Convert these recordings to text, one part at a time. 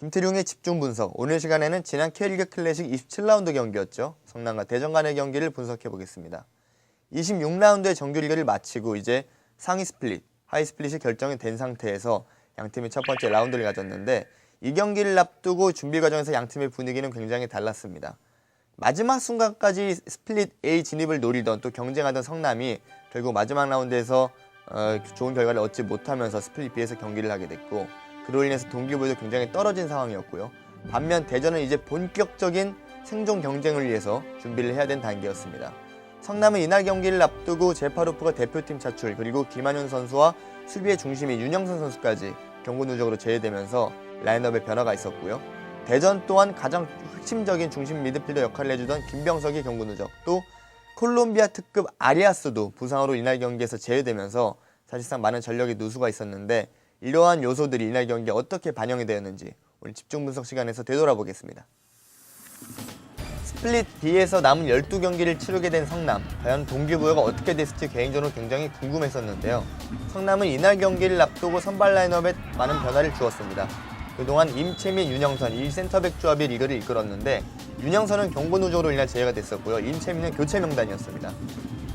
김태룡의 집중 분석. 오늘 시간에는 지난 K리그 클래식 27라운드 경기였죠. 성남과 대전 간의 경기를 분석해 보겠습니다. 26라운드의 정규리그를 마치고 이제 상위 스플릿, 하위 스플릿이 결정이 된 상태에서 양팀이 첫 번째 라운드를 가졌는데 이 경기를 앞두고 준비 과정에서 양팀의 분위기는 굉장히 달랐습니다. 마지막 순간까지 스플릿 A 진입을 노리던 또 경쟁하던 성남이 결국 마지막 라운드에서 좋은 결과를 얻지 못하면서 스플릿 B에서 경기를 하게 됐고 그로 인해서 동기부여도 굉장히 떨어진 상황이었고요. 반면 대전은 이제 본격적인 생존 경쟁을 위해서 준비를 해야 된 단계였습니다. 성남은 이날 경기를 앞두고 제파로프가 대표팀 차출 그리고 김한윤 선수와 수비의 중심인 윤영선 선수까지 경고 누적으로 제외되면서 라인업에 변화가 있었고요. 대전 또한 가장 핵심적인 중심 미드필더 역할을 해주던 김병석이 경고 누적, 또 콜롬비아 특급 아리아스도 부상으로 이날 경기에서 제외되면서 사실상 많은 전력이 누수가 있었는데 이러한 요소들이 이날 경기에 어떻게 반영이 되었는지 오늘 집중 분석 시간에서 되돌아보겠습니다. 스플릿 B에서 남은 12경기를 치르게 된 성남, 과연 동기부여가 어떻게 됐을지 개인적으로 굉장히 궁금했었는데요. 성남은 이날 경기를 앞두고 선발 라인업에 많은 변화를 주었습니다. 그동안 임채민, 윤영선, 이 센터백 조합이 리그를 이끌었는데 윤영선은 경고 누적으로 인한 제외가 됐었고요. 임채민은 교체 명단이었습니다.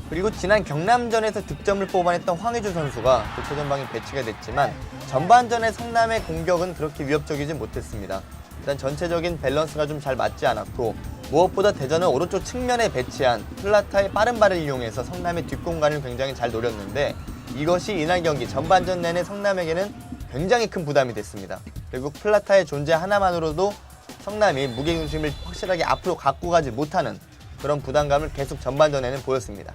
그리고 지난 경남전에서 득점을 뽑아냈던 황의조 선수가 교체 전방에 배치가 됐지만 전반전에 성남의 공격은 그렇게 위협적이지 못했습니다. 일단 전체적인 밸런스가 좀 잘 맞지 않았고 무엇보다 대전은 오른쪽 측면에 배치한 플라타의 빠른 발을 이용해서 성남의 뒷공간을 굉장히 잘 노렸는데 이것이 이날 경기 전반전 내내 성남에게는 굉장히 큰 부담이 됐습니다. 결국 플라타의 존재 하나만으로도 성남이 무게중심을 확실하게 앞으로 갖고 가지 못하는 그런 부담감을 계속 전반전에는 보였습니다.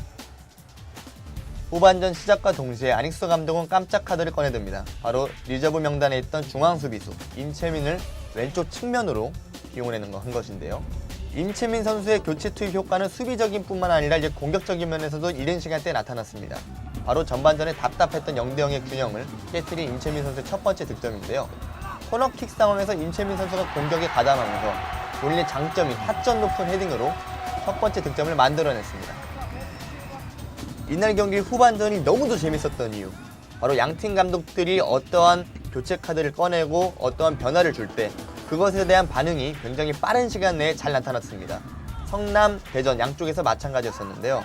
후반전 시작과 동시에 안익수 감독은 깜짝 카드를 꺼내듭니다. 바로 리저브 명단에 있던 중앙 수비수 임채민을 왼쪽 측면으로 이용해낸 한 것인데요. 임채민 선수의 교체 투입 효과는 수비적인 뿐만 아니라 이제 공격적인 면에서도 이른 시간대에 나타났습니다. 바로 전반전에 답답했던 0대0의 균형을 깨트린 임채민 선수의 첫 번째 득점인데요. 코너킥 상황에서 임채민 선수가 공격에 가담하면서 본인의 장점인 타점 높은 헤딩으로 첫 번째 득점을 만들어냈습니다. 이날 경기 후반전이 너무도 재밌었던 이유, 바로 양팀 감독들이 어떠한 교체 카드를 꺼내고 어떠한 변화를 줄 때 그것에 대한 반응이 굉장히 빠른 시간 내에 잘 나타났습니다. 성남, 대전 양쪽에서 마찬가지였었는데요.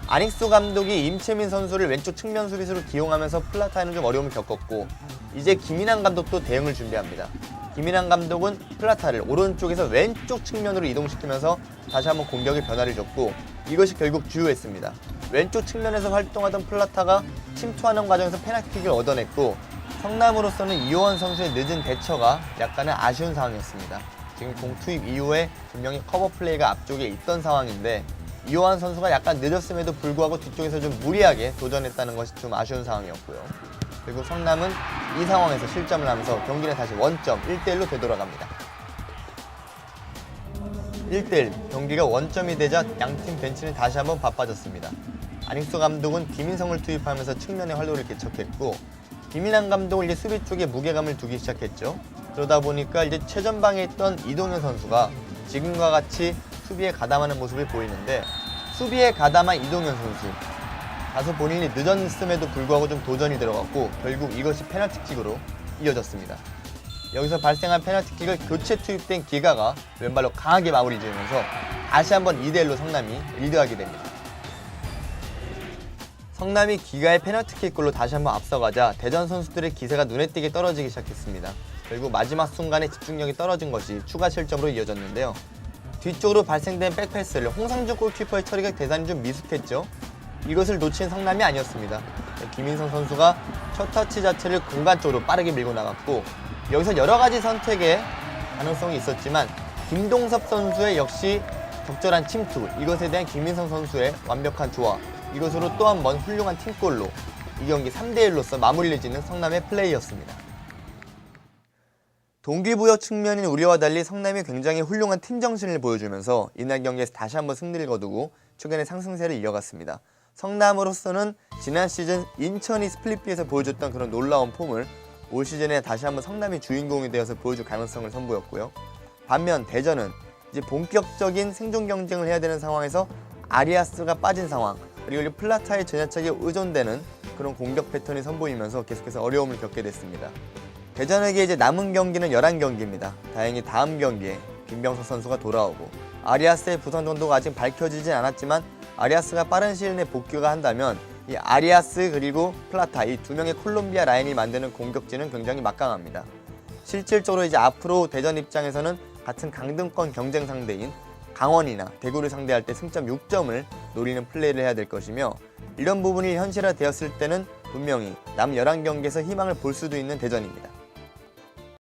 안익수 감독이 임채민 선수를 왼쪽 측면 수비수로 기용하면서 플라타에는 좀 어려움을 겪었고 이제 김인환 감독도 대응을 준비합니다. 김인환 감독은 플라타를 오른쪽에서 왼쪽 측면으로 이동시키면서 다시 한번 공격의 변화를 줬고 이것이 결국 주요했습니다. 왼쪽 측면에서 활동하던 플라타가 침투하는 과정에서 페널티킥을 얻어냈고 성남으로서는 이호원 선수의 늦은 대처가 약간은 아쉬운 상황이었습니다. 지금 공 투입 이후에 분명히 커버 플레이가 앞쪽에 있던 상황인데 이호원 선수가 약간 늦었음에도 불구하고 뒤쪽에서 좀 무리하게 도전했다는 것이 좀 아쉬운 상황이었고요. 그리고 성남은 이 상황에서 실점을 하면서 경기는 다시 원점 1대1로 되돌아갑니다. 1대1 경기가 원점이 되자 양팀 벤치는 다시 한번 바빠졌습니다. 안익수 감독은 김인성을 투입하면서 측면에 활로를 개척했고 김인환 감독은 이제 수비 쪽에 무게감을 두기 시작했죠. 그러다 보니까 이제 최전방에 있던 이동현 선수가 지금과 같이 수비에 가담하는 모습을 보이는데 수비에 가담한 이동현 선수 다소 본인이 늦었음에도 불구하고 좀 도전이 들어갔고 결국 이것이 페널티킥으로 이어졌습니다. 여기서 발생한 페널티킥을 교체 투입된 기가가 왼발로 강하게 마무리 지으면서 다시 한번 2대1로 성남이 리드하게 됩니다. 성남이 기가의 페널티킥골로 다시 한번 앞서가자 대전 선수들의 기세가 눈에 띄게 떨어지기 시작했습니다. 결국 마지막 순간에 집중력이 떨어진 것이 추가 실점으로 이어졌는데요. 뒤쪽으로 발생된 백패스를 홍상준 골키퍼의 처리가 대단히 좀 미숙했죠. 이것을 놓친 성남이 아니었습니다. 김인성 선수가 첫 터치 자체를 공간 쪽으로 빠르게 밀고 나갔고 여기서 여러 가지 선택의 가능성이 있었지만 김동섭 선수의 역시 적절한 침투, 이것에 대한 김인성 선수의 완벽한 조화, 이것으로 또 한 번 훌륭한 팀골로 이 경기 3대1로서 마무리를 짓는 성남의 플레이였습니다. 동기부여 측면인 우리와 달리 성남이 굉장히 훌륭한 팀 정신을 보여주면서 이날 경기에서 다시 한번 승리를 거두고 최근의 상승세를 이어갔습니다. 성남으로서는 지난 시즌 인천이 스플릿 B에서 보여줬던 그런 놀라운 폼을 올 시즌에 다시 한번 성남이 주인공이 되어서 보여줄 가능성을 선보였고요. 반면 대전은 이제 본격적인 생존 경쟁을 해야 되는 상황에서 아리아스가 빠진 상황, 그리고 플라타의 전야착에 의존되는 그런 공격 패턴이 선보이면서 계속해서 어려움을 겪게 됐습니다. 대전에게 이제 남은 경기는 11경기입니다. 다행히 다음 경기에 김병석 선수가 돌아오고 아리아스의 부상 정도가 아직 밝혀지진 않았지만 아리아스가 빠른 시일 내 복귀가 한다면 이 아리아스 그리고 플라타 이 두 명의 콜롬비아 라인이 만드는 공격진은 굉장히 막강합니다. 실질적으로 이제 앞으로 대전 입장에서는 같은 강등권 경쟁 상대인 강원이나 대구를 상대할 때 승점 6점을 노리는 플레이를 해야 될 것이며 이런 부분이 현실화되었을 때는 분명히 남 11경기에서 희망을 볼 수도 있는 대전입니다.